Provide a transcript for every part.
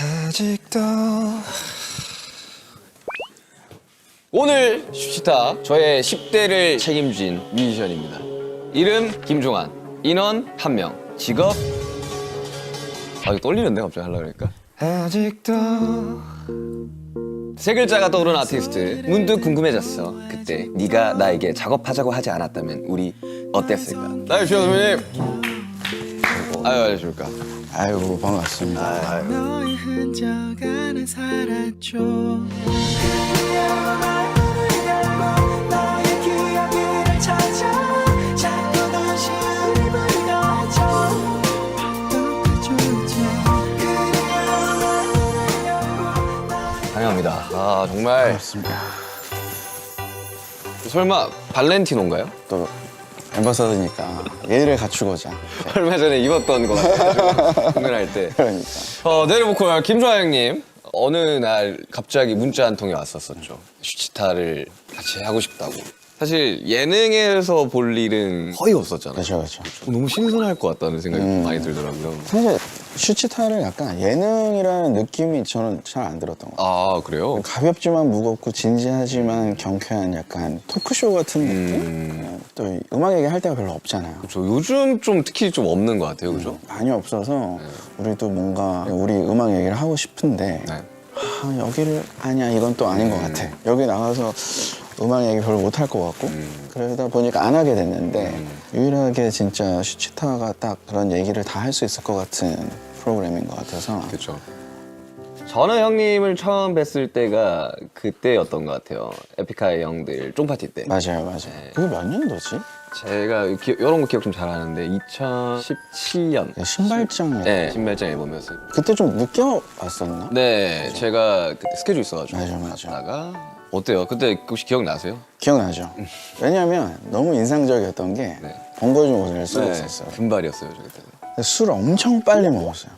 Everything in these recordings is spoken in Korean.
아직도 오늘 슈치타 저의 10대를 책임진 뮤지션입니다. 이름 김종환, 인원 1명, 직업 이거 떨리는데 갑자기 하려고 그러니까 아직도 세 글자가 떠오른 아티스트. 문득 궁금해졌어. 그때 네가 나에게 작업하자고 하지 않았다면 우리 어땠을까? 나의 주연 선배님. 아유 안녕하십니까. 아이고 반갑습니다. 너의 흔적 안에 살았죠. 너의 기억을 찾아 자꾸 다시 우리 가져 환영합니다. 아 정말 반갑습니다. 설마 발렌티노인가요? 또 엠버서더니까 예의를 갖추고자. 얼마 전에 입었던 거 같아요. 공연할 때. 그러니까. 내일보컬 김종환 형님 어느 날 갑자기 문자 한 통이 왔었었죠. 슈치타를 같이 하고 싶다고. 사실 예능에서 볼 일은 거의 없었잖아요. 그렇죠, 그렇죠. 너무 신선할 것 같다는 생각이 좀 많이 들더라고요. 사실 슈치타를 약간 예능이라는 느낌이 저는 잘 안 들었던 것 같아요. 아 그래요? 가볍지만 무겁고 진지하지만 경쾌한 약간 토크쇼 같은 느낌? 또 음악 얘기할 때가 별로 없잖아요. 저 요즘 좀 특히 좀 없는 것 같아요, 그죠? 많이 없어서 우리도 뭔가 우리 음악 얘기를 하고 싶은데 네. 여기를 아니야 이건 또 아닌 것 같아. 여기 나가서 음악 얘기 별로 못할 것 같고 그러다 보니까 안 하게 됐는데 유일하게 진짜 슈치타가 딱 그런 얘기를 다 할 수 있을 것 같은 프로그램인 것 같아서 그렇죠. 저는 형님을 처음 뵀을 때가 그때였던 것 같아요. 에픽하이 형들 쫑파티 때. 맞아요. 그게 몇 년도지? 제가 이런 거 기억 좀 잘하는데 2017년. 신발장 네, 신발장 앨범이었어요. 그때 좀 늦게 왔었나? 네, 제가 그때 스케줄 있어가지고 맞아. 갔다가 어때요? 그때 혹시 기억나세요? 기억나죠? 왜냐면 너무 인상적이었던 게 네. 번거지 옷을 쓰고 있었어요. 금발이었어요, 저 그때. 근데 술을 엄청 빨리 먹었어요.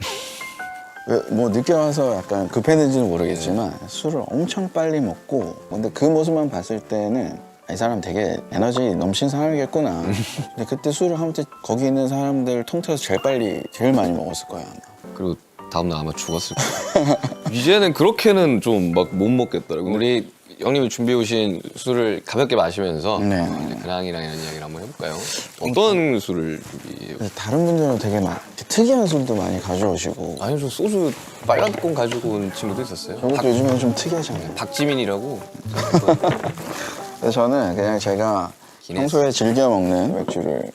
뭐 늦게 와서 약간 급했는지는 모르겠지만 술을 엄청 빨리 먹고 근데 그 모습만 봤을 때는 이 사람 되게 에너지 넘친 사람이겠구나. 근데 그때 술을 아무튼 거기 있는 사람들 통틀어서 제일 많이 먹었을 거야 아마. 그리고 다음날 아마 죽었을 거예요. 이제는 그렇게는 좀 막 못 먹겠더라고요. 우리 형님이 준비해 오신 술을 가볍게 마시면서 네. 이제 근황이랑 이런 이야기를 한번 해볼까요? 어떤 술을 준비해요? 근데 다른 분들은 되게 특이한 술도 많이 가져오시고 아니요, 저 소주 빨간 뚜껑 가지고 온 친구도 있었어요. 저것도 요즘엔 좀 특이하잖아요. 박지민이라고. 그래서 저는 그냥 제가 기네스. 평소에 즐겨 먹는 맥주를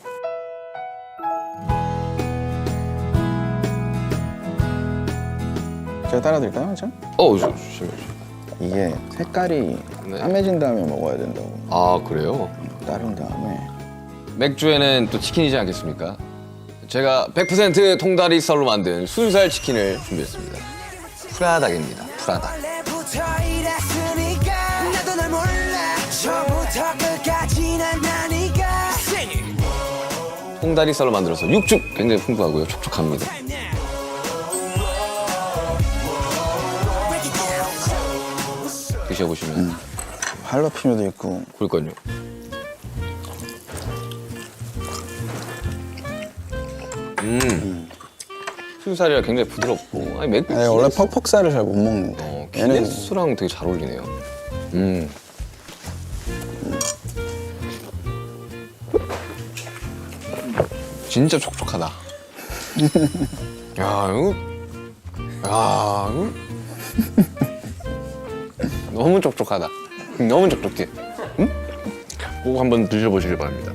제가 따라드릴까요? 좀? 조심해요. 이게 색깔이 네. 까매진 다음에 먹어야 된다고 아, 그래요? 따른 다음에 맥주에는 또 치킨이지 않겠습니까? 제가 100% 통다리 쌀로 만든 순살 치킨을 준비했습니다. 프라닭입니다. 프라닭. 원래부터 이랬으니까 나도 널 몰라 처음부터 끝까지 난 나니까 통다리 쌀로 만들어서 육즙 굉장히 풍부하고요. 촉촉합니다. 드셔보시면 할라피뇨도 있고 그럴걸요. 순살이라 굉장히 부드럽고 아니 맥주 원래 퍽퍽살을 잘 못 먹는데 얘는 기네스랑 되게 잘 어울리네요. 진짜 촉촉하다. 야 이거 너무 촉촉하다. 너무 촉촉해. 응? 꼭 한번 드셔보시길 바랍니다.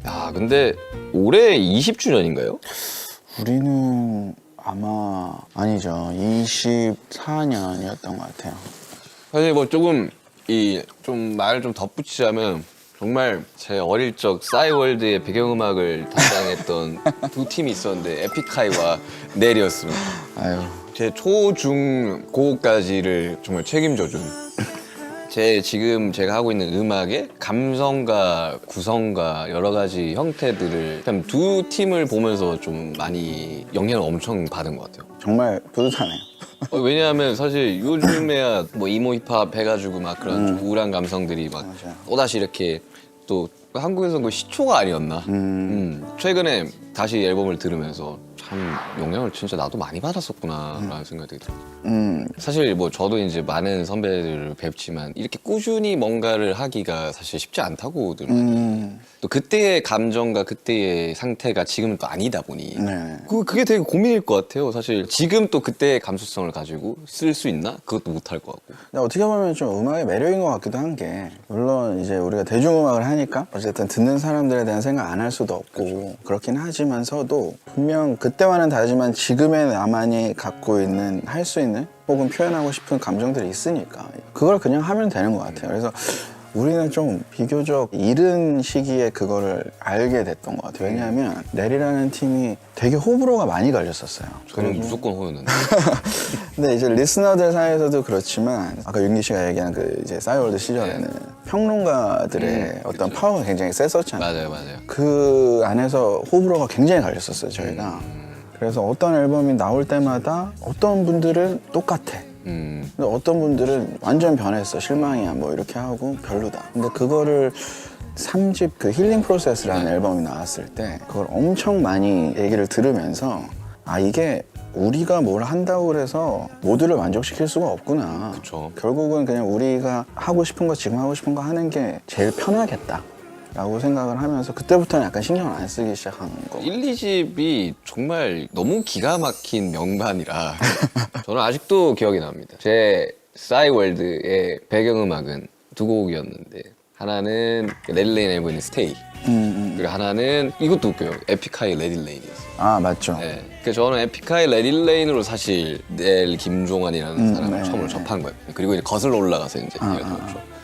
야 근데 올해 20주년인가요? 우리는 아마 아니죠 24년이었던 것 같아요. 사실 뭐 조금 좀 말을 좀 덧붙이자면 정말 제 어릴 적 싸이월드의 배경음악을 담당했던 두 팀이 있었는데 에픽하이와 넬이었습니다. 아유 제 초, 중, 고까지를 정말 책임져준 지금 제가 하고 있는 음악의 감성과 구성과 여러 가지 형태들을 참 두 팀을 보면서 좀 많이 영향을 엄청 받은 것 같아요. 정말 뿌듯하네요. 왜냐하면 사실 요즘에야 뭐 이모 힙합 해가지고 막 그런 좀 우울한 감성들이 막 맞아요. 또다시 이렇게 또 한국에서 그 시초가 아니었나. 최근에 다시 앨범을 들으면서 참 영향을 진짜 나도 많이 받았었구나라는 생각이 들어요. 사실 뭐 저도 이제 많은 선배들을 뵙지만 이렇게 꾸준히 뭔가를 하기가 사실 쉽지 않다고 들어요. 또 그때의 감정과 그때의 상태가 지금은 또 아니다 보니 네. 그게 되게 고민일 것 같아요. 사실 지금 또 그때의 감수성을 가지고 쓸 수 있나? 그것도 못할 것 같고. 근데 어떻게 보면 좀 음악의 매력인 것 같기도 한 게 물론 이제 우리가 대중음악을 하니까 어쨌든 듣는 사람들에 대한 생각 안 할 수도 없고 그렇긴 하지만서도 분명 그때와는 다르지만 지금의 나만이 갖고 있는 할 수 있는 혹은 표현하고 싶은 감정들이 있으니까 그걸 그냥 하면 되는 것 같아요. 그래서 우리는 좀 비교적 이른 시기에 그거를 알게 됐던 것 같아요. 왜냐하면 넬이라는 팀이 되게 호불호가 많이 갈렸었어요. 저는 무조건 호였는데. 근데 이제 리스너들 사이에서도 그렇지만 아까 윤기 씨가 얘기한 그 이제 싸이월드 시절에는 평론가들의 어떤 파워가 굉장히 셌었잖아요. 맞아요. 그 안에서 호불호가 굉장히 갈렸었어요, 저희가. 그래서 어떤 앨범이 나올 때마다 어떤 분들은 똑같아. 근데 어떤 분들은 완전 변했어, 실망이야, 뭐 이렇게 하고 별로다. 근데 그거를 3집 그 힐링 프로세스라는 앨범이 나왔을 때 그걸 엄청 많이 얘기를 들으면서 아, 이게 우리가 뭘 한다고 그래서 모두를 만족시킬 수가 없구나. 그쵸. 결국은 그냥 우리가 하고 싶은 거 지금 하고 싶은 거 하는 게 제일 편하겠다 라고 생각을 하면서 그때부터는 약간 신경을 안 쓰기 시작한 거. 1, 2집이 정말 너무 기가 막힌 명반이라 저는 아직도 기억이 납니다. 제 싸이월드의 배경음악은 두 곡이었는데 하나는 넬레인 앨범의 스테이 그리고 하나는 이것도 웃겨요. 에픽하이 레딜레인이었어요. 아, 맞죠. 네. 그래서 저는 에픽하이 레딜레인으로 사실 넬 김종환이라는 사람을 네. 처음으로 접한 거예요. 그리고 이제 거슬러 올라가서 이제 이어졌죠.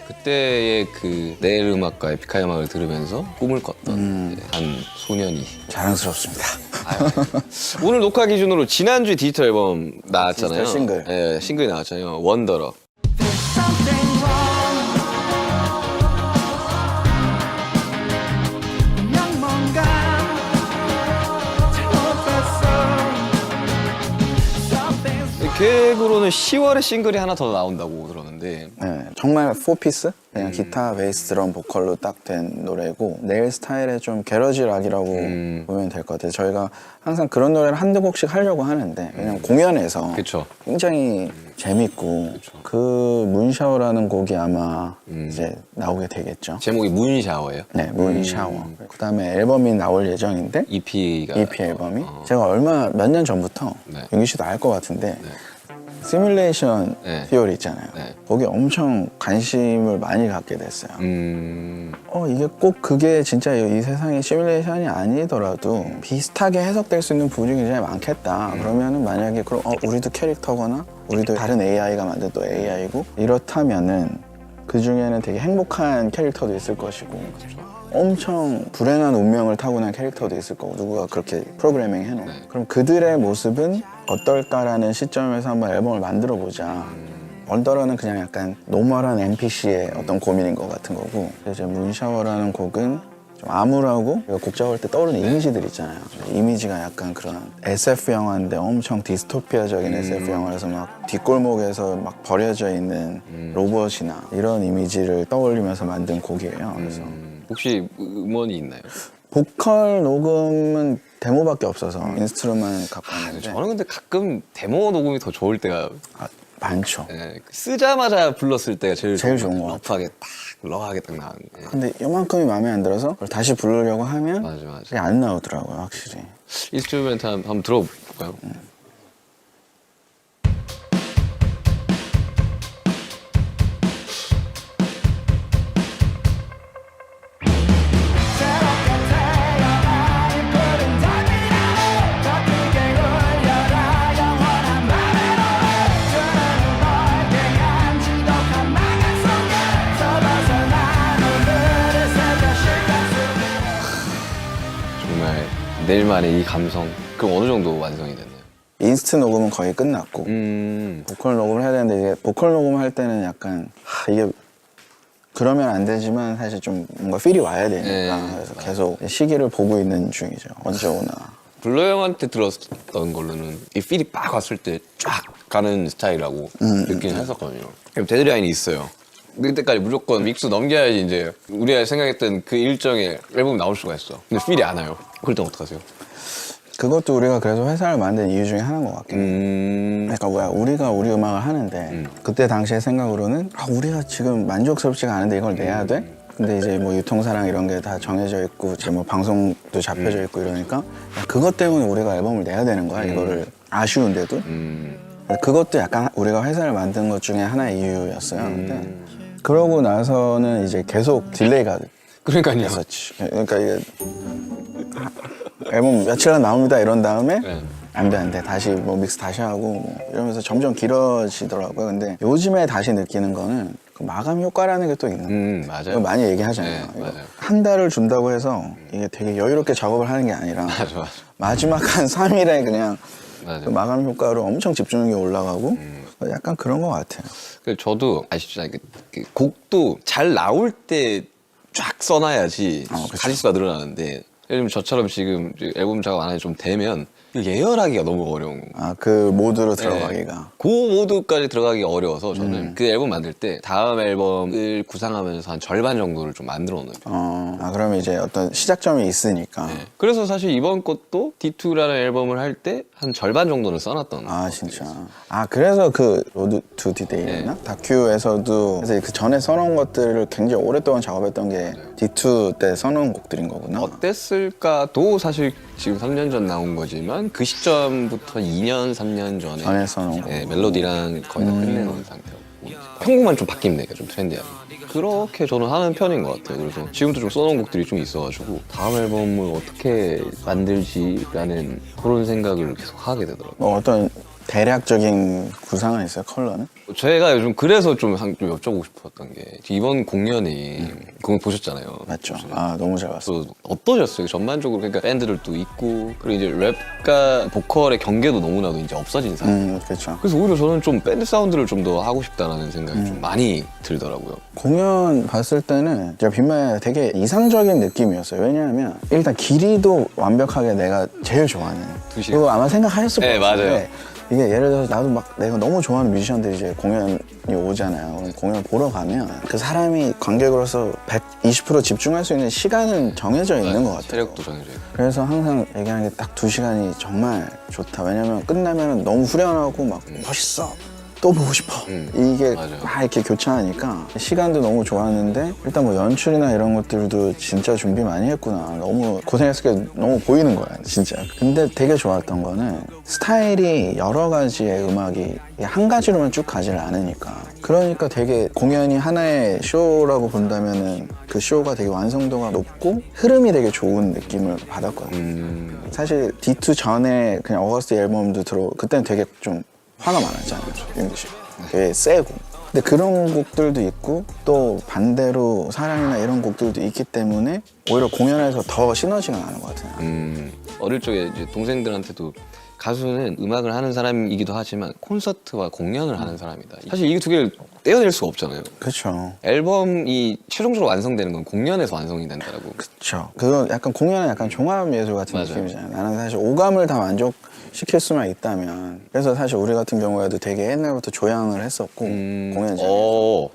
그때의 그 넬 음악과 에픽하이 음악을 들으면서 꿈을 꿨던 이제 한 소년이 자랑스럽습니다. 오늘 녹화 기준으로 지난주에 디지털 앨범 나왔잖아요. 디지털 싱글. 네, 싱글이 나왔잖아요. 원더러. Something wrong 그냥 뭔가 잘못됐어 계획으로는 10월에 싱글이 하나 더 나온다고 들었는데 네, 정말 4피스? 그냥 기타, 베이스, 드럼, 보컬로 딱 된 노래고 넬 스타일의 좀 게러지 락이라고 보면 될 것 같아요. 저희가 항상 그런 노래를 한두 곡씩 하려고 하는데 왜냐면 공연에서 그쵸. 굉장히 재밌고 그 문샤워라는 곡이 아마 이제 나오게 되겠죠. 제목이 문샤워예요. 네, 문샤워. 그 다음에 앨범이 나올 예정인데 EP가 EP 앨범이 제가 몇 년 전부터 네. 윤기 씨도 알 것 같은데 시뮬레이션 네. 티오리 있잖아요. 네. 거기에 엄청 관심을 많이 갖게 됐어요. 이게 꼭 그게 진짜 이 세상의 시뮬레이션이 아니더라도 비슷하게 해석될 수 있는 부분이 굉장히 많겠다. 그러면은 만약에 그럼 우리도 캐릭터거나 우리도 다른 AI가 만든 또 AI고 이렇다면은 그 중에는 되게 행복한 캐릭터도 있을 것이고 엄청 불행한 운명을 타고난 캐릭터도 있을 거고 누구가 그렇게 프로그래밍 해놓은 그럼 그들의 모습은 어떨까라는 시점에서 한번 앨범을 만들어 보자. 원더러는 그냥 약간 노멀한 NPC의 어떤 고민인 것 같은 거고 이제 문샤워라는 곡은 좀 암울하고 곡 작업할 때 떠오르는 이미지들 있잖아요. 이미지가 약간 그런 SF 영화인데 엄청 디스토피아적인 SF 영화에서 막 뒷골목에서 막 버려져 있는 로봇이나 이런 이미지를 떠올리면서 만든 곡이에요. 그래서 혹시 음원이 있나요? 보컬 녹음은 데모밖에 없어서 인스트루만 갖고 왔는데 저는 근데 가끔 데모 녹음이 더 좋을 때가 많죠. 예, 쓰자마자 불렀을 때가 제일 좋은 것 같아요. 러프하게 딱 러하게 딱 나오는 게. 근데 요만큼이 마음에 안 들어서 그걸 다시 부르려고 하면 맞아. 그게 안 나오더라고요, 확실히. 인스트루멘트 한번 들어볼까요? 새롭게 태어나 이 푸른 달빛아래 더 크게 울려라 영원한 맘으로 그는 넓게 한 지독한 망한 속에 서벗어난 오늘을 새벽 시간 속에 정말 내일만의 이 감성. 그럼 어느 정도 완성이 됐나요? 인스트 녹음은 거의 끝났고 음. 보컬 녹음을 해야 되는데 이게 보컬 녹음할 때는 약간 이게 그러면 안 되지만 사실 좀 뭔가 필이 와야 되니까 네, 그래서 계속 시기를 보고 있는 중이죠. 언제 오나. 블러 형한테 들었던 걸로는 이 필이 빡 왔을 때 쫙 가는 스타일이라고 느끼긴 했었거든요. 그럼 데드라인이 있어요. 그때까지 무조건 믹스 넘겨야지 이제 우리가 생각했던 그 일정의 앨범이 나올 수가 있어. 근데 필이 안 와요. 그럴 땐 어떡하세요? 그것도 우리가 그래서 회사를 만든 이유 중에 하나인 것 같긴 해. 그러니까 뭐야, 우리가 우리 음악을 하는데 그때 당시의 생각으로는 우리가 지금 만족스럽지가 않은데 이걸 내야 돼? 근데 이제 뭐 유통사랑 이런 게 다 정해져 있고 지금 뭐 방송도 잡혀져 있고 이러니까 그것 때문에 우리가 앨범을 내야 되는 거야. 이거를 아쉬운데도. 그것도 약간 우리가 회사를 만든 것 중에 하나의 이유였어요. 근데 그러고 나서는 이제 계속 딜레이가 그러니까요. 됐었지. 그러니까 이게 앨범 며칠간 나옵니다 이런 다음에 네. 안 돼 다시 뭐 믹스 다시 하고 뭐 이러면서 점점 길어지더라고요. 근데 요즘에 다시 느끼는 거는 그 마감 효과라는 게 또 있는 거예요. 맞아요. 많이 얘기하잖아요. 네, 이거 맞아요. 한 달을 준다고 해서 이게 되게 여유롭게 작업을 하는 게 아니라 맞아. 마지막 한 3일에 그냥 맞아요. 그 마감 효과로 엄청 집중력이 올라가고 약간 그런 것 같아요. 그래서 저도 아시죠? 그 곡도 잘 나올 때 쫙 써놔야지 그쵸. 가지수가 늘어나는데 예를 들면 저처럼 지금 이제 앨범 작업 안 한 지 좀 되면 예열하기가 너무 어려운 거예요. 그 모드로 들어가기가. 그 모드까지 들어가기 어려워서 저는 그 앨범 만들 때 다음 앨범을 구상하면서 한 절반 정도를 좀 만들어 놓는 거예요. 그러면 이제 어떤 시작점이 있으니까. 그래서 사실 이번 것도 D2라는 앨범을 할 때 한 절반 정도는 써놨던 거예요. 진짜. 그래서 그 로드 투 디데이였나? 다큐에서도 그래서 그 전에 써놓은 것들을 굉장히 오랫동안 작업했던 게 D2 때 써놓은 곡들인 거구나. 어땠을까도 사실 지금 3년 전 나온 거지만 그 시점부터 2년, 3년 전에 써놓은 거. 멜로디랑 거의 다 끝내놓은 상태고 편곡만 좀 바뀌면 되니까 좀 트렌디하게 그렇게 저는 하는 편인 것 같아요. 그래서 지금도 좀 써놓은 곡들이 좀 있어가지고 다음 앨범을 어떻게 만들지라는 그런 생각을 계속 하게 되더라고요. 어떤 대략적인 구상은 있어요? 컬러는? 제가 요즘 그래서 좀 여쭤보고 싶었던 게 이번 공연이 공연 보셨잖아요. 맞죠. 너무 잘 봤어. 그래서 어떠셨어요? 전반적으로 그러니까 밴드들도 있고 그리고 이제 랩과 보컬의 경계도 너무나도 이제 없어진 상태. 그렇죠. 그래서 오히려 저는 좀 밴드 사운드를 좀 더 하고 싶다라는 생각이 좀 많이 들더라고요. 공연 봤을 때는 진짜 빈마에 되게 이상적인 느낌이었어요. 왜냐하면 일단 길이도 완벽하게 내가 제일 좋아하는. 2시간. 그거 아마 생각하셨을 거예요. 네, 맞아요. 이게 예를 들어서 나도 막 내가 너무 좋아하는 뮤지션들이 이제 공연이 오잖아요. 그럼 공연 보러 가면 그 사람이 관객으로서 120% 집중할 수 있는 시간은 정해져 있는 것 같아요. 체력도 정해져 있고. 그래서 항상 얘기하는 게 딱 2시간이 정말 좋다. 왜냐면 끝나면 너무 후련하고 막 멋있어. 또 보고 싶어. 이게 맞아요. 막 이렇게 교차하니까 시간도 너무 좋았는데 일단 뭐 연출이나 이런 것들도 진짜 준비 많이 했구나. 너무 고생했을 게 너무 보이는 거야, 진짜. 근데 되게 좋았던 거는 스타일이 여러 가지의 음악이 한 가지로만 쭉 가지를 않으니까. 그러니까 되게 공연이 하나의 쇼라고 본다면은 그 쇼가 되게 완성도가 높고 흐름이 되게 좋은 느낌을 받았거든요. 사실 D2 전에 그냥 어거스트 앨범도 그때는 되게 좀 화가 많았잖아요. 윤기식 되게 세고. 근데 그런 곡들도 있고 또 반대로 사랑이나 이런 곡들도 있기 때문에 오히려 공연에서 더 시너지가 나는 것 같아요. 어릴 적에 이제 동생들한테도 가수는 음악을 하는 사람이기도 하지만 콘서트와 공연을 하는 사람이다. 사실 이 두 개를 떼어낼 수가 없잖아요. 그렇죠. 앨범이 최종적으로 완성되는 건 공연에서 완성이 된다고. 그렇죠. 그거 약간 공연은 약간 종합 예술 같은 맞아요. 느낌이잖아요. 나는 사실 오감을 다 만족시킬 수만 있다면. 그래서 사실 우리 같은 경우에도 되게 옛날부터 조향을 했었고 공연장에.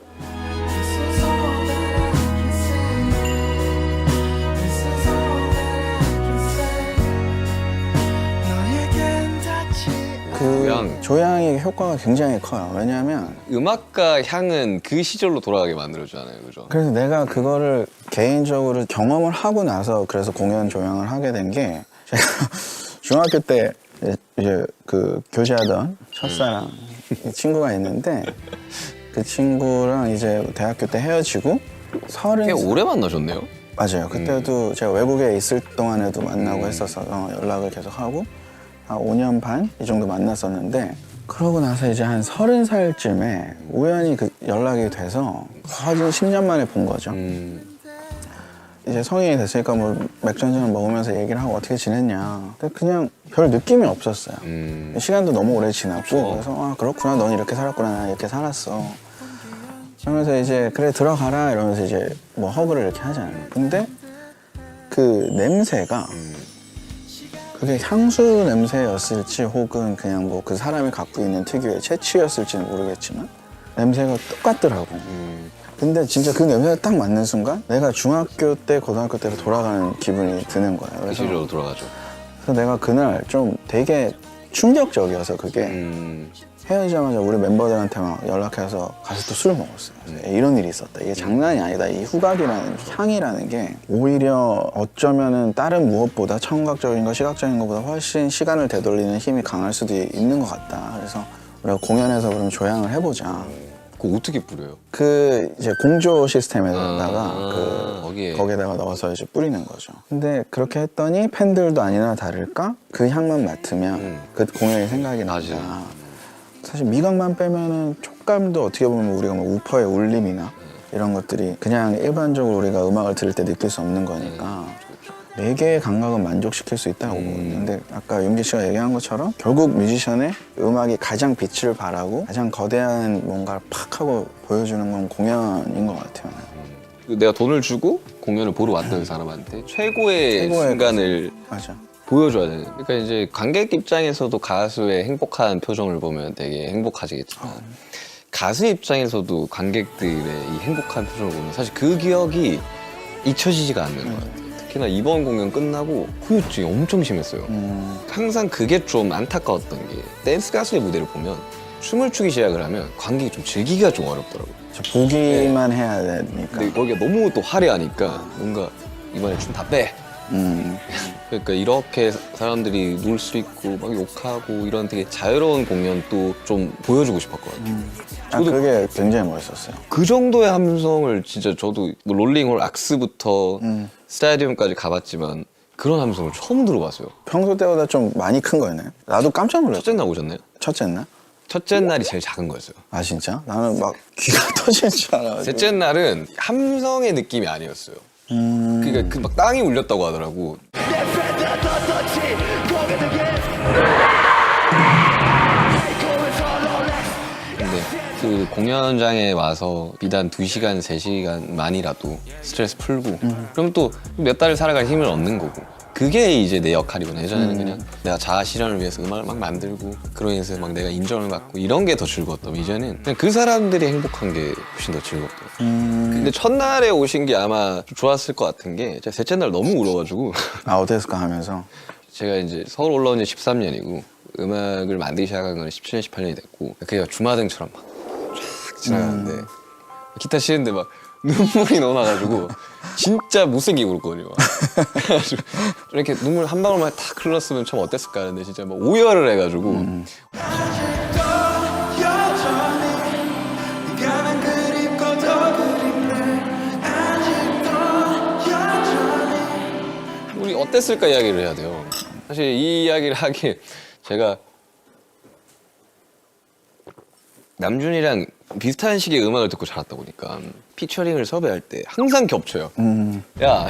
조향의 효과가 굉장히 커요. 왜냐하면 음악과 향은 그 시절로 돌아가게 만들어주잖아요, 그죠? 그래서 내가 그거를 개인적으로 경험을 하고 나서 그래서 공연 조향을 하게 된 게 제가 중학교 때 이제 그 교제하던 첫사랑 친구가 있는데 그 친구랑 이제 대학교 때 헤어지고 꽤 오래 만나셨네요? 맞아요. 그때도 제가 외국에 있을 동안에도 만나고 했어서 연락을 계속 하고 한 5년 반 이 정도 만났었는데 그러고 나서 이제 한 30살쯤에 우연히 그 연락이 돼서 거의 10년 만에 본 거죠. 이제 성인이 됐으니까 뭐 맥주 한잔 먹으면서 얘기를 하고 어떻게 지냈냐. 근데 그냥 별 느낌이 없었어요. 시간도 너무 오래 지났고 그래서 그렇구나 넌 이렇게 살았구나 난 이렇게 살았어. 그러면서 이제 그래 들어가라 이러면서 이제 뭐 허그를 이렇게 하잖아요. 근데 그 냄새가 그게 향수 냄새였을지 혹은 그냥 뭐 그 사람이 갖고 있는 특유의 채취였을지는 모르겠지만 냄새가 똑같더라고. 근데 진짜 그 냄새가 딱 맞는 순간 내가 중학교 때 고등학교 때로 돌아가는 기분이 드는 거예요. 그 시절로 돌아가죠. 그래서 내가 그날 좀 되게 충격적이어서 그게 헤어지자마자 우리 멤버들한테 막 연락해서 가서 또 술을 먹었어요. 그래서 이런 일이 있었다. 이게 장난이 아니다. 이 후각이라는 향이라는 게 오히려 어쩌면은 다른 무엇보다 청각적인 거, 시각적인 것보다 훨씬 시간을 되돌리는 힘이 강할 수도 있는 것 같다. 그래서 우리가 공연에서 그럼 조향을 해보자. 그거 어떻게 뿌려요? 그 이제 공조 시스템에다가 거기에. 거기에다가 넣어서 이제 뿌리는 거죠. 근데 그렇게 했더니 팬들도 아니나 다를까 그 향만 맡으면 그 공연이 생각이 난다. 사실 미각만 빼면은 촉감도 어떻게 보면 우리가 뭐 우퍼의 울림이나 이런 것들이 그냥 일반적으로 우리가 음악을 들을 때 느낄 수 없는 거니까 네 개의 감각은 만족시킬 수 있다고 보거든요. 근데 아까 윤기 씨가 얘기한 것처럼 결국 뮤지션의 음악이 가장 빛을 발하고 가장 거대한 뭔가를 팍 하고 보여주는 건 공연인 것 같아요. 내가 돈을 주고 공연을 보러 왔던 사람한테 최고의 순간을 맞아. 보여줘야 되는. 그러니까 이제 관객 입장에서도 가수의 행복한 표정을 보면 되게 행복하시겠지만 가수 입장에서도 관객들의 이 행복한 표정을 보면 사실 그 기억이 잊혀지지가 않는 것 같아요. 특히나 이번 공연 끝나고 후유증이 엄청 심했어요. 항상 그게 좀 안타까웠던 게 댄스 가수의 무대를 보면 춤을 추기 시작을 하면 관객이 좀 즐기기가 좀 어렵더라고요. 보기만 해야 되니까. 근데 거기가 너무 또 화려하니까 뭔가 이번에 춤 다 빼. 그러니까 이렇게 사람들이 놀 수 있고 막 욕하고 이런 되게 자유로운 공연도 좀 보여주고 싶었거든요. 그게 굉장히 멋있었어요. 그 정도의 함성을 진짜 저도 뭐 롤링홀 악스부터 스타디움까지 가봤지만 그런 함성을 처음 들어봤어요. 평소 때보다 좀 많이 큰 거였나요? 나도 깜짝 놀랐어. 첫째 날 오셨나요? 첫째 날? 첫째 날이 제일 작은 거였어요. 아 진짜? 나는 막 귀가 터질 줄 알아. 셋째 날은 함성의 느낌이 아니었어요. 그러니까 그 막 땅이 울렸다고 하더라고. 근데 그 공연장에 와서 비단 2시간, 3시간만이라도 스트레스 풀고 그럼 또 몇 달을 살아갈 힘을 얻는 거고 그게 이제 내 역할이구나. 예전에는 그냥 내가 자아 실현을 위해서 음악을 막 만들고 그로 인해서 막 내가 인정을 받고 이런 게 더 즐거웠다면 이제는 그냥 그 사람들이 행복한 게 훨씬 더 즐겁더라고요. 근데 첫날에 오신 게 아마 좀 좋았을 것 같은 게 제가 셋째 날 너무 울어가지고 아 어땠을까 하면서 제가 이제 서울 올라온 지 13년이고 음악을 만들기 시작한 건 17년, 18년이 됐고 그게 주마등처럼 막 쫙 지나가는데 기타 치는데 막 눈물이 너나가지고 진짜 못생기고 그랬거든요. 그래가지고 이렇게 눈물 한 방울만 탁 흘렀으면 참 어땠을까 하는데 진짜 막 오열을 해가지고 우리 어땠을까 이야기를 해야 돼요. 사실 이 이야기를 하기에 제가 남준이랑 비슷한 시기에 음악을 듣고 자랐다 보니까 피처링을 섭외할 때 항상 겹쳐요. 야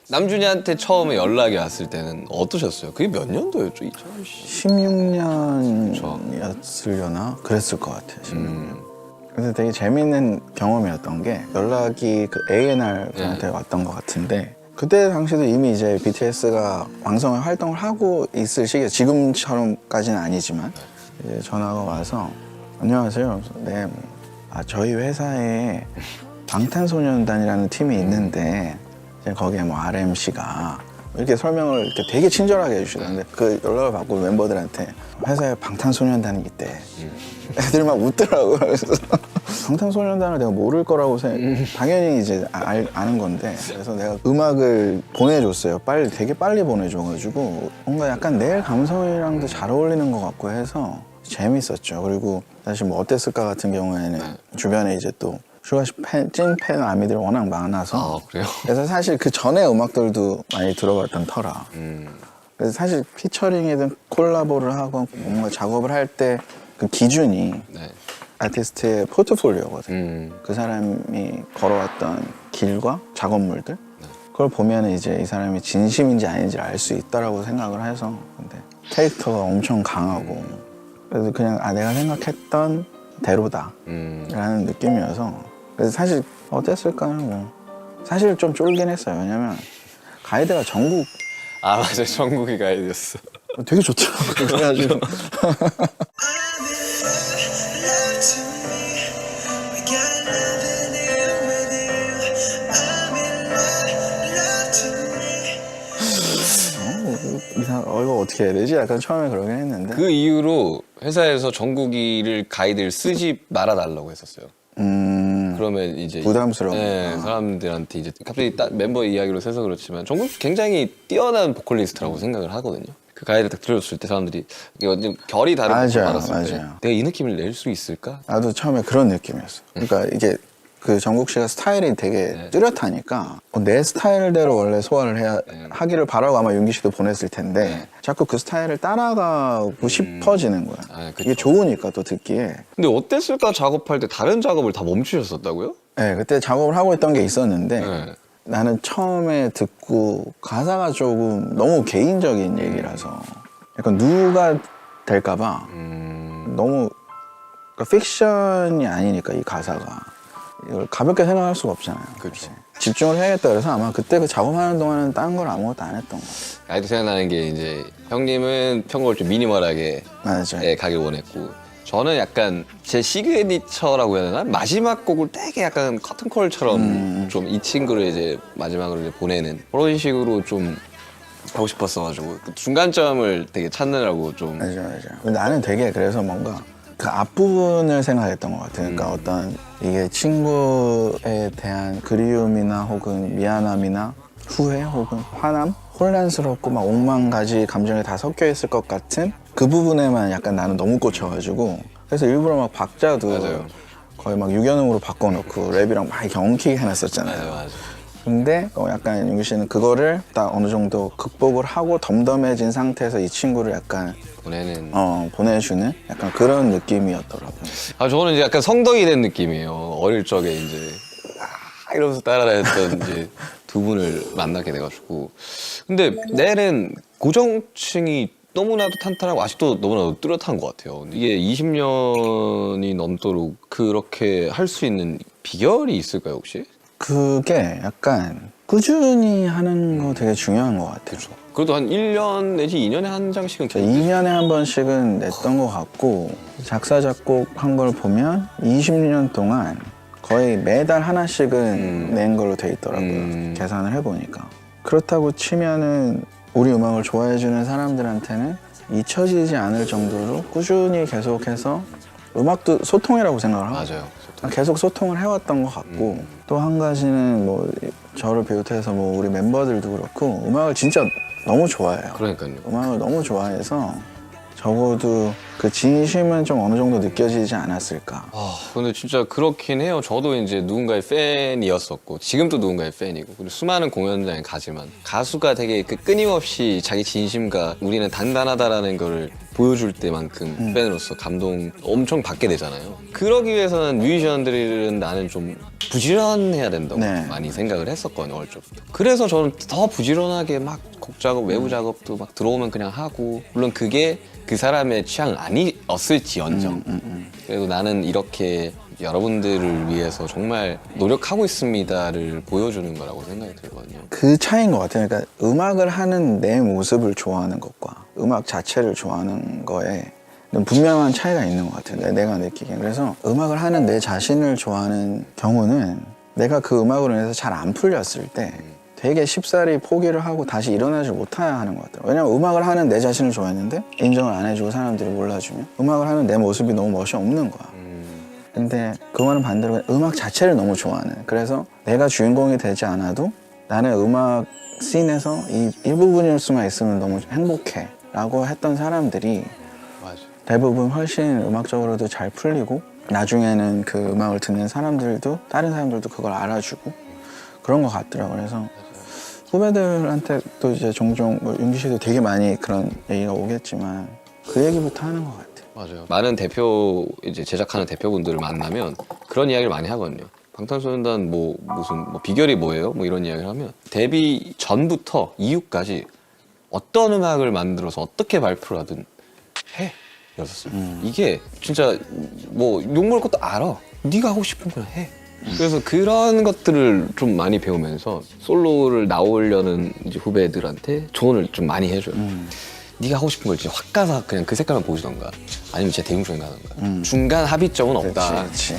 남준이한테 처음에 연락이 왔을 때는 어떠셨어요? 그게 몇 년도였죠? 16년이었으려나? 그랬을 것 같아요. 그래서 되게 재밌는 경험이었던 게 연락이 그 A&R 분한테 왔던 것 같은데 그때 당시도 이미 이제 BTS가 왕성한 활동을 하고 있을 시기에 지금처럼까지는 아니지만 이제 전화가 와서 안녕하세요. 네, 저희 회사에 방탄소년단이라는 팀이 있는데 이제 거기에 뭐 RMC가 이렇게 설명을 이렇게 되게 친절하게 해주시는데 그 연락을 받고 멤버들한테 회사에 방탄소년단이 있대. 애들 막 웃더라고요. 그래서 방탄소년단을 내가 모를 거라고 당연히 이제 아는 건데 그래서 내가 음악을 보내줬어요. 되게 빨리 보내줘가지고 뭔가 약간 내 감성이랑도 잘 어울리는 것 같고 해서 재밌었죠. 그리고 사실 뭐 어땠을까 같은 경우에는 주변에 이제 또 슈가씨 찐팬 아미들이 워낙 많아서 아 그래요? 그래서 사실 그 전에 음악들도 많이 들어봤던 터라 그래서 사실 피처링이든 콜라보를 하고 뭔가 작업을 할 때 그 기준이 아티스트의 포트폴리오거든요. 그 사람이 걸어왔던 길과 작업물들 그걸 보면 이제 이 사람이 진심인지 아닌지 알 수 있다라고 생각을 해서 근데 캐릭터가 엄청 강하고 그래서 그냥 내가 생각했던 대로다 라는 느낌이어서 그래서 사실 어땠을까는 뭐 사실 좀 쫄긴 했어요. 왜냐면 가이드가 전국 아 맞아요. 전국이 가이드였어. 되게 좋더라고요. 그래가지고 이거 어떻게 해야 되지? 약간 처음에 그러긴 했는데. 그 이후로 회사에서 정국이를 가이드를 쓰지 말아달라고 했었어요. 그러면 이제 부담스러워. 네, 사람들한테 이제 갑자기 멤버 이야기로 새서 그렇지만 정국 굉장히 뛰어난 보컬리스트라고 생각을 하거든요. 그 가이드를 딱 들려줬을 때 사람들이 이거 좀 결이 다른 느낌을 받았을 때 내가 이 느낌을 낼 수 있을까? 나도 처음에 그런 느낌이었어. 그러니까 이게 그 정국 씨가 스타일이 되게 뚜렷하니까 내 스타일대로 원래 소화를 해야 하기를 바라고 아마 윤기 씨도 보냈을 텐데 자꾸 그 스타일을 따라가고 싶어지는 거야. 이게 좋으니까 또 듣기에. 근데 어땠을까 작업할 때 다른 작업을 다 멈추셨었다고요? 네, 그때 작업을 하고 있던 게 있었는데 네. 나는 처음에 듣고 가사가 조금 너무 개인적인 얘기라서 약간 누가 될까봐 너무 그러니까 픽션이 아니니까 이 가사가 이걸 가볍게 생각할 수가 없잖아요. 그렇죠. 집중을 해야겠다 그래서 아마 그때 그 작업하는 동안은 딴 걸 아무것도 안 했던 거예요. 아이도 생각나는 게 이제 형님은 편곡을 좀 미니멀하게 맞아. 가길 원했고 저는 약간 제 시그니처라고 해야 되나? 마지막 곡을 되게 약간 커튼콜처럼 좀 이 친구를 이제 마지막으로 이제 보내는 그런 식으로 좀 하고 싶었어가지고 그 중간점을 되게 찾느라고 좀 맞아. 근데 나는 되게 그래서 뭔가 그 앞부분을 생각했던 것 같아요. 그러니까 어떤 이게 친구에 대한 그리움이나 혹은 미안함이나 후회 혹은 화남? 혼란스럽고 막 옥만 가지 감정이 다 섞여 있을 것 같은 그 부분에만 약간 나는 너무 꽂혀가지고 그래서 일부러 막 박자도 맞아요. 거의 막 유연음으로 바꿔놓고 랩이랑 막 이렇게 엉키게 해놨었잖아요. 맞아. 근데 약간 윤기 씨는 그거를 딱 어느 정도 극복을 하고 덤덤해진 상태에서 이 친구를 약간 보내는 보내주는 약간 그런 느낌이었더라고요. 아 저는 이제 약간 성덕이 된 느낌이에요. 어릴 적에 이제 이러면서 따라다녔던 이제 두 분을 만나게 돼가지고 근데 넬은 고정층이 너무나도 탄탄하고 아직도 너무나도 뚜렷한 것 같아요. 이게 20년이 넘도록 그렇게 할 수 있는 비결이 있을까요 혹시? 그게 약간 꾸준히 하는 거 되게 중요한 것 같아요. 그래도 한 1년 내지 2년에 한 장씩은 2년에 한 번씩은 냈던 것 같고 작사 작곡한 걸 보면 20년 동안 거의 매달 하나씩은 낸 걸로 돼 있더라고요. 계산을 해보니까. 그렇다고 치면은 우리 음악을 좋아해주는 사람들한테는 잊혀지지 않을 정도로 꾸준히 계속해서 음악도 소통이라고 생각을 하고 맞아요. 계속 소통을 해왔던 것 같고 또 한 가지는 뭐 저를 비롯해서 뭐 우리 멤버들도 그렇고 음악을 진짜 너무 좋아해요. 그러니까요. 음악을 너무 좋아해서 적어도 그 진심은 좀 어느 정도 느껴지지 않았을까. 근데 진짜 그렇긴 해요. 저도 이제 누군가의 팬이었었고 지금도 누군가의 팬이고 그리고 수많은 공연장에 가지만 가수가 되게 그 끊임없이 자기 진심과 우리는 단단하다라는 거를 보여줄 때만큼 팬으로서 감동 엄청 받게 되잖아요. 그러기 위해서는 뮤지션들은 나는 좀 부지런해야 된다고 네. 많이 생각을 했었거든요. 어릴 적부터. 그래서 저는 더 부지런하게 막 곡 작업, 외부 작업도 막 들어오면 그냥 하고 물론 그게 그 사람의 취향 아니었을지언정 그래도 나는 이렇게 여러분들을 위해서 정말 노력하고 있습니다를 보여주는 거라고 생각이 들거든요. 그 차이인 것 같아요. 그러니까 음악을 하는 내 모습을 좋아하는 것과 음악 자체를 좋아하는 거에 분명한 차이가 있는 것 같아요. 내가 느끼기엔. 그래서 음악을 하는 내 자신을 좋아하는 경우는 내가 그 음악으로 인해서 잘 안 풀렸을 때 되게 쉽사리 포기를 하고 다시 일어나지 못해야 하는 것 같아요. 왜냐면 음악을 하는 내 자신을 좋아했는데 인정을 안 해주고 사람들이 몰라주면 음악을 하는 내 모습이 너무 멋이 없는 거야. 근데 그거는 반대로 음악 자체를 너무 좋아하는, 그래서 내가 주인공이 되지 않아도 나는 음악 씬에서 이 일부분일 수만 있으면 너무 행복해 라고 했던 사람들이 맞아. 대부분 훨씬 음악적으로도 잘 풀리고 나중에는 그 음악을 듣는 사람들도 다른 사람들도 그걸 알아주고 그런 것 같더라고요. 그래서 후배들한테 또 이제 종종 뭐 윤기 씨도 되게 많이 그런 얘기가 오겠지만 그 얘기부터 하는 것 같아요. 맞아요. 많은 대표 이제 제작하는 대표분들을 만나면 그런 이야기를 많이 하거든요. 방탄소년단 뭐 무슨 뭐 비결이 뭐예요? 뭐 이런 이야기를 하면 데뷔 전부터 이후까지 어떤 음악을 만들어서 어떻게 발표를 하든 해. 이랬었어요. 이게 진짜 뭐 욕먹을 것도 알아. 네가 하고 싶은 걸 해. 그래서 그런 것들을 좀 많이 배우면서 솔로를 나오려는 이제 후배들한테 조언을 좀 많이 해줘요. 네가 하고 싶은 걸 진짜 확 가서 그냥 그 색깔만 보시던가 아니면 진짜 대중적인 가던가 중간 합의점은 없다. 그렇지.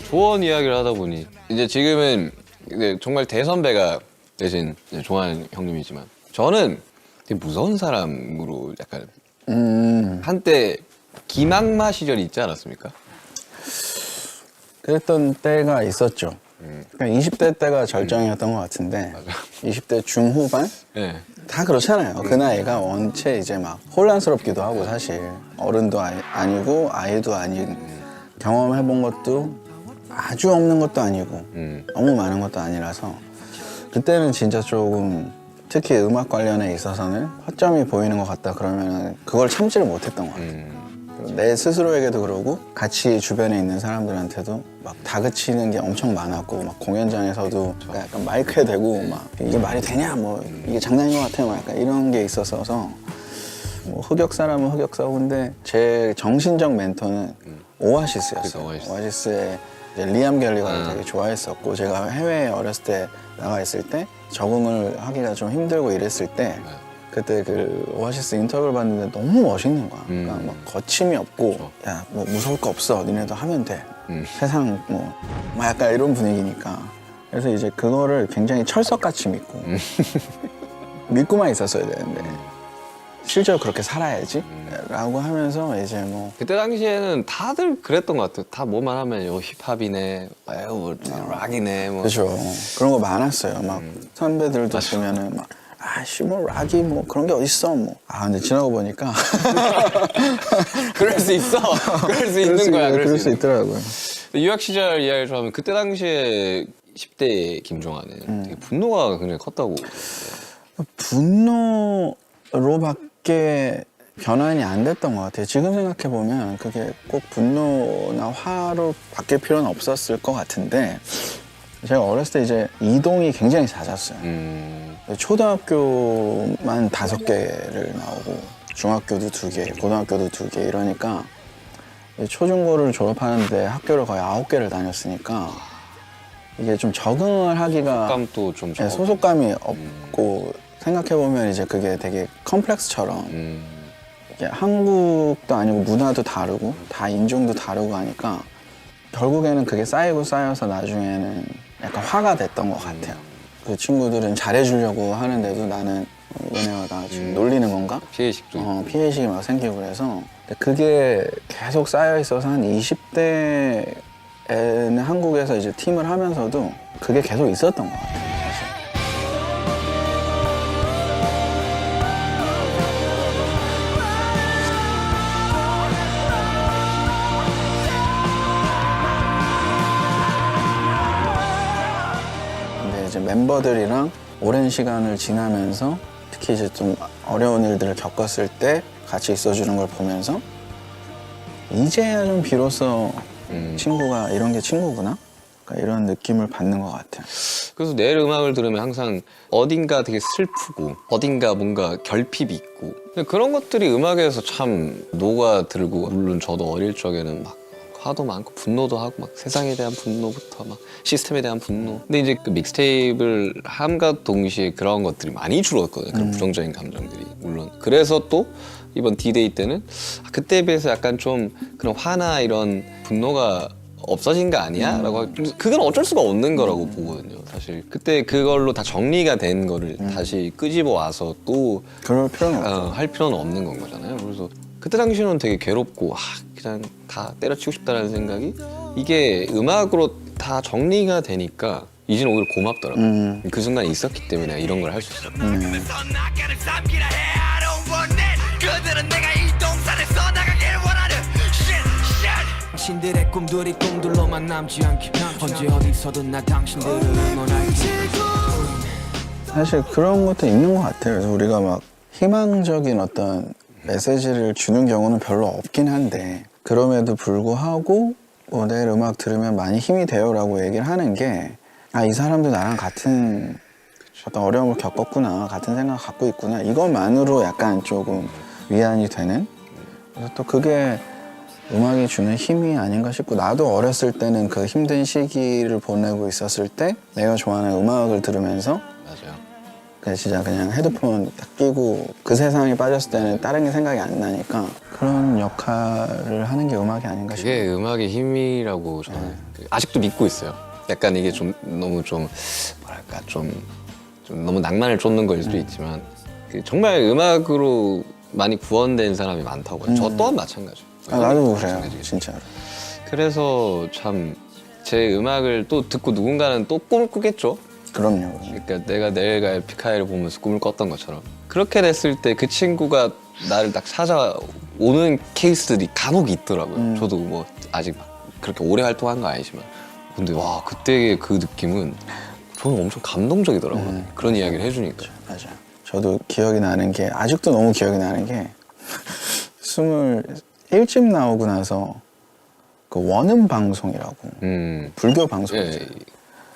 조언 이야기를 하다 보니 이제 지금은 이제 정말 대선배가 되신 좋아하는 형님이지만 저는 되게 무서운 사람으로 약간 한때 기막마 시절이 있지 않았습니까? 그랬던 때가 있었죠. 그러니까 20대 때가 절정이었던 것 같은데 20대 중후반? 네. 다 그렇잖아요. 그 나이가 원체 이제 막 혼란스럽기도 하고 사실 어른도 아니고 아이도 아닌 경험해본 것도 아주 없는 것도 아니고 너무 많은 것도 아니라서 그때는 진짜 조금 특히 음악 관련에 있어서는 허점이 보이는 것 같다 그러면 그걸 참지를 못했던 것 같아요. 내 스스로에게도 그러고 같이 주변에 있는 사람들한테도 막 다그치는 게 엄청 많았고 막 공연장에서도 약간 마이크에 대고 막 이게 말이 되냐 뭐 이게 장난인 것 같아 막 약간 이런 게 있었어서 뭐 흑역사라면 흑역사고 근데 제 정신적 멘토는 오아시스였어요. 오아시스의 이제 리암 갤리거를 되게 좋아했었고 제가 해외에 어렸을 때 나가 있을 때 적응을 하기가 좀 힘들고 이랬을 때 그때 그 오아시스 인터뷰를 봤는데 너무 멋있는 거야. 그러니까 막 거침이 없고 야 뭐 무서울 거 없어. 니네도 하면 돼. 세상 뭐 약간 이런 분위기니까. 그래서 이제 그거를 굉장히 철석같이 믿고 믿고만 있었어야 되는데 실제로 그렇게 살아야지 라고 하면서 이제 뭐 그때 당시에는 다들 그랬던 것 같아요. 다 뭐만 하면 힙합이네, 락이네 뭐. 그렇죠. 그런 거 많았어요. 막 선배들도 보면은 막 아씨 뭐 락이 뭐 그런 게 어딨어 뭐. 아 근데 지나고 보니까 그럴 수 있어. 그럴 수 있는 거야. 그럴 수 있더라고요. 유학 시절 이야기를 하면 그때 당시에 10대 김종환은 되게 분노가 굉장히 컸다고. 분노로밖에 변환이 안 됐던 것 같아요. 지금 생각해 보면 그게 꼭 분노나 화로 바뀔 필요는 없었을 것 같은데 제가 어렸을 때 이제 이동이 굉장히 잦았어요. 초등학교만 5개를 나오고 중학교도 2개, 고등학교도 2개 이러니까 초중고를 졸업하는데 학교를 거의 9개를 다녔으니까 이게 좀 적응을 하기가 소속감도 좀 네, 소속감이 없고 생각해보면 이제 그게 되게 컴플렉스처럼 이게 한국도 아니고 문화도 다르고 다 인종도 다르고 하니까 결국에는 그게 쌓이고 쌓여서 나중에는 약간 화가 됐던 것 같아요. 그 친구들은 잘해주려고 하는데도 나는 얘네가 나 지금 놀리는 건가? 피해의식도 피해의식이 막 생기고 그래서 그게 계속 쌓여 있어서 한 20대에는 한국에서 이제 팀을 하면서도 그게 계속 있었던 것 같아요. 사실. 근데 이제 멤버들이랑 오랜 시간을 지나면서 특히 이제 좀 어려운 일들을 겪었을 때 같이 있어주는 걸 보면서 이제야 좀 비로소 친구가 이런 게 친구구나? 그러니까 이런 느낌을 받는 것 같아요. 그래서 내일 음악을 들으면 항상 어딘가 되게 슬프고 어딘가 뭔가 결핍이 있고 근데 그런 것들이 음악에서 참 녹아들고 물론 저도 어릴 적에는 막 화도 많고 분노도 하고 막 세상에 대한 분노부터 막 시스템에 대한 분노 근데 이제 그 믹스테이프를 함과 동시에 그런 것들이 많이 줄었거든요. 그런 부정적인 감정들이 물론 그래서 또 이번 D-Day 때는 그때에 비해서 약간 좀 그런 화나 이런 분노가 없어진 거 아니야? 라고 그건 어쩔 수가 없는 거라고 보거든요. 사실 그때 그걸로 다 정리가 된 거를 다시 끄집어 와서 또 그럴 필요는 없죠. 할 필요는 없는 건 거잖아요. 그래서 그때 당시에는 되게 괴롭고 그냥 다 때려치고 싶다라는 생각이 이게 음악으로 다 정리가 되니까 이제는 오히려 고맙더라고요. 그 순간에 있었기 때문에 내가 이런 걸 할 수 있었고 그들은 내가 이 동산에서 나가길 원하는 신들의 꿈들이 꿈들로만 남지 않게 언제 어디서든 나 당신들을 응원할게 사실 그런 것도 있는 것 같아요. 그래서 우리가 막 희망적인 어떤 메시지를 주는 경우는 별로 없긴 한데 그럼에도 불구하고 뭐 내일 음악 들으면 많이 힘이 돼요라고 얘기를 하는 게 아, 이 사람도 나랑 같은 어떤 어려움을 겪었구나, 같은 생각 갖고 있구나 이것만으로 약간 조금 위안이 되는 그래서 또 그게 음악이 주는 힘이 아닌가 싶고 나도 어렸을 때는 그 힘든 시기를 보내고 있었을 때 내가 좋아하는 음악을 들으면서 맞아요. 그냥 진짜 그냥 헤드폰 딱 끼고 그 세상에 빠졌을 때는 다른 게 생각이 안 나니까 그런 역할을 하는 게 음악이 아닌가 싶어요. 그게 음악의 힘이라고 저는 아직도 믿고 있어요. 약간 이게 좀 너무 좀 뭐랄까 좀 너무 낭만을 쫓는 거일 수도 있지만 그 정말 음악으로 많이 구원된 사람이 많다고 봐요. 저 또한 마찬가지예요. 나도 그래요, 진짜로. 그래서 참 제 음악을 또 듣고 누군가는 또 꿈을 꾸겠죠. 그럼요. 그러니까 내가 내일가 에픽하이를 보면서 꿈을 꿨던 것처럼 그렇게 됐을 때 그 친구가 나를 딱 찾아오는 케이스들이 간혹 있더라고요. 저도 뭐 아직 그렇게 오래 활동한 거 아니지만 근데 와 그때의 그 느낌은 저는 엄청 감동적이더라고요. 그런 이야기를 해주니까. 맞아. 저도 기억이 나는 게 아직도 너무 기억이 나는 게 21집 나오고 나서 그 원음 방송이라고 불교 방송이죠.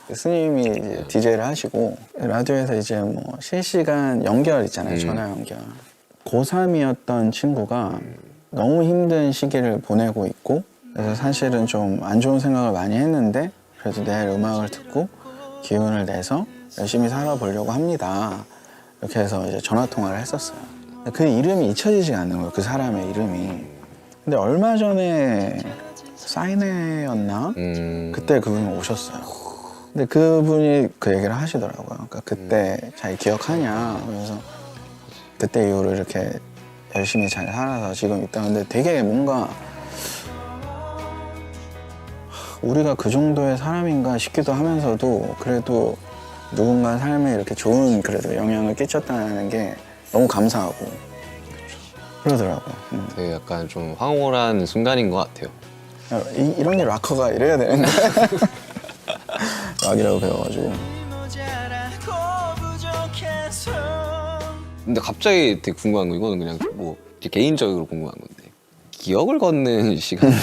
예. 스님이 이제 DJ를 하시고 라디오에서 이제 뭐 실시간 연결 있잖아요. 전화 연결. 고3이었던 친구가 너무 힘든 시기를 보내고 있고 그래서 사실은 좀 안 좋은 생각을 많이 했는데 그래도 내 음악을 듣고 기운을 내서 열심히 살아보려고 합니다. 이렇게 해서 이제 전화 통화를 했었어요. 그 이름이 잊혀지지가 않는 거예요. 그 사람의 이름이. 근데 얼마 전에 사인회였나? 그때 그분이 오셨어요. 근데 그분이 그 얘기를 하시더라고요. 그러니까 그때 잘 기억하냐? 그래서 그때 이후로 이렇게 열심히 잘 살아서 지금 있다. 근데 되게 뭔가 우리가 그 정도의 사람인가 싶기도 하면서도 그래도 누군가 삶에 이렇게 좋은 그래도 영향을 끼쳤다는 게 너무 감사하고 그러더라고요. 되게 약간 좀 황홀한 순간인 것 같아요. 이런 게 락커가 이래야 되는데 락이라고 배워가지고. 근데 갑자기 되게 궁금한 거 이거는 그냥 뭐 개인적으로 궁금한 건데 기억을 걷는 시간은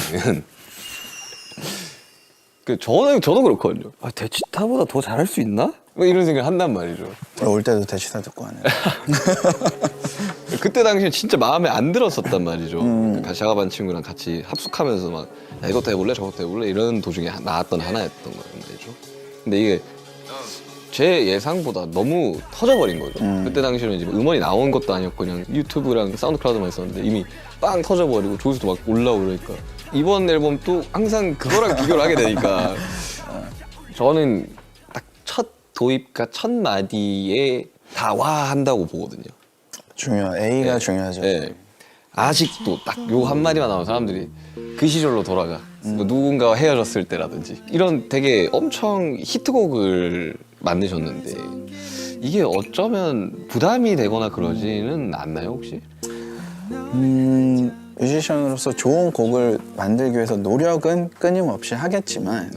그 저도 그렇거든요. 아, 대치타보다 더 잘할 수 있나? 뭐 이런 생각을 한단 말이죠. 올 때도 대치타 듣고 하네. 그때 당시에 진짜 마음에 안 들었었단 말이죠. 같이 작업한 친구랑 같이 합숙하면서 막 야, 이것도 해볼래 저것도 해볼래 이런 도중에 나왔던 하나였던 거죠. 근데 이게 제 예상보다 너무 터져버린 거죠. 그때 당시에는 이제 음원이 나온 것도 아니었고 그냥 유튜브랑 사운드 클라우드만 있었는데 이미 빵 터져버리고 조회수도 막 올라오고 그러니까 이번 앨범도 항상 그거랑 비교를 하게 되니까 저는 딱 첫 도입과 첫 마디에 다 와 한다고 보거든요. A가 네. 중요하죠. 네. 아직도 딱 요 한마디만 나오면 사람들이 그 시절로 돌아가. 뭐 누군가와 헤어졌을 때라든지 이런 되게 엄청 히트곡을 만드셨는데 이게 어쩌면 부담이 되거나 그러지는 않나요 혹시? 뮤지션으로서 좋은 곡을 만들기 위해서 노력은 끊임없이 하겠지만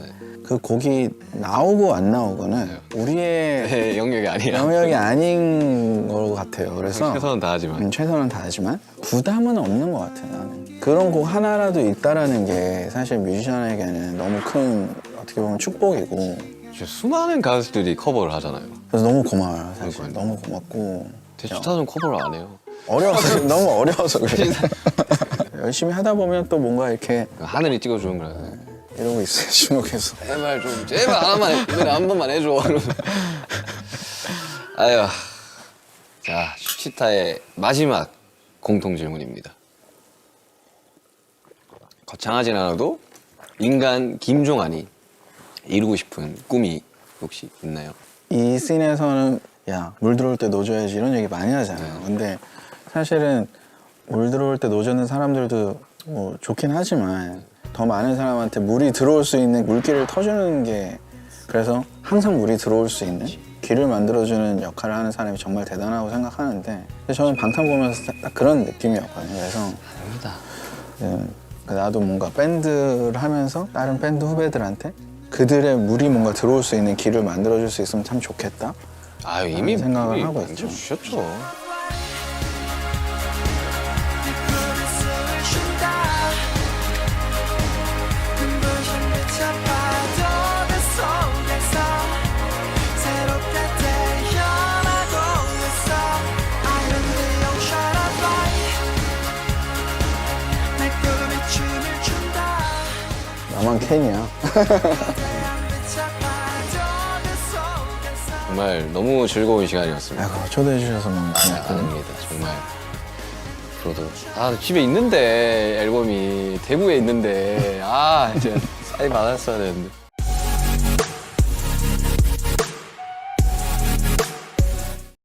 그 곡이 나오고 안 나오고는 우리의 네, 영역이 아니라 영역이 아닌 것 같아요. 그래서 최선은 다하지만 최선은 다하지만 부담은 없는 것 같아요. 나는 그런 곡 하나라도 있다라는 게 사실 뮤지션에게는 너무 큰 어떻게 보면 축복이고 진짜 수많은 가수들이 커버를 하잖아요. 그래서 너무 고마워요. 사실 그러니까요. 너무 고맙고 대추타는 커버를 안 해요. 어려워서 너무 어려워서 그래. 열심히 하다 보면 또 뭔가 이렇게 하늘이 찍어주는 거라. 이러고 있어요. 주목해서. 제발 하나만 해. 한 번만 해줘. 아유. 자, 슈치타의 마지막 공통 질문입니다. 거창하진 않아도 인간 김종환이 이루고 싶은 꿈이 혹시 있나요? 이 씬에서는 야, 물 들어올 때 노져야지 이런 얘기 많이 하잖아요. 근데 사실은 물 들어올 때 노젓는 사람들도 뭐 좋긴 하지만 더 많은 사람한테 물이 들어올 수 있는 물길을 터주는 게 그래서 항상 물이 들어올 수 있는 길을 만들어주는 역할을 하는 사람이 정말 대단하고 생각하는데 근데 저는 방탄 보면서 딱 그런 느낌이었거든요. 그래서 나도 뭔가 밴드를 하면서 다른 밴드 후배들한테 그들의 물이 뭔가 들어올 수 있는 길을 만들어줄 수 있으면 참 좋겠다. 아유, 이미 생각을 하고 있죠. 주셨죠. 나만 캔이야. 정말 너무 즐거운 시간이었습니다. 아이고, 초대해 주셔서 너무 아닙니다. 정말. 앞으로도 집에 있는데 앨범이 대구에 있는데 이제 사인 받았어야 되는데.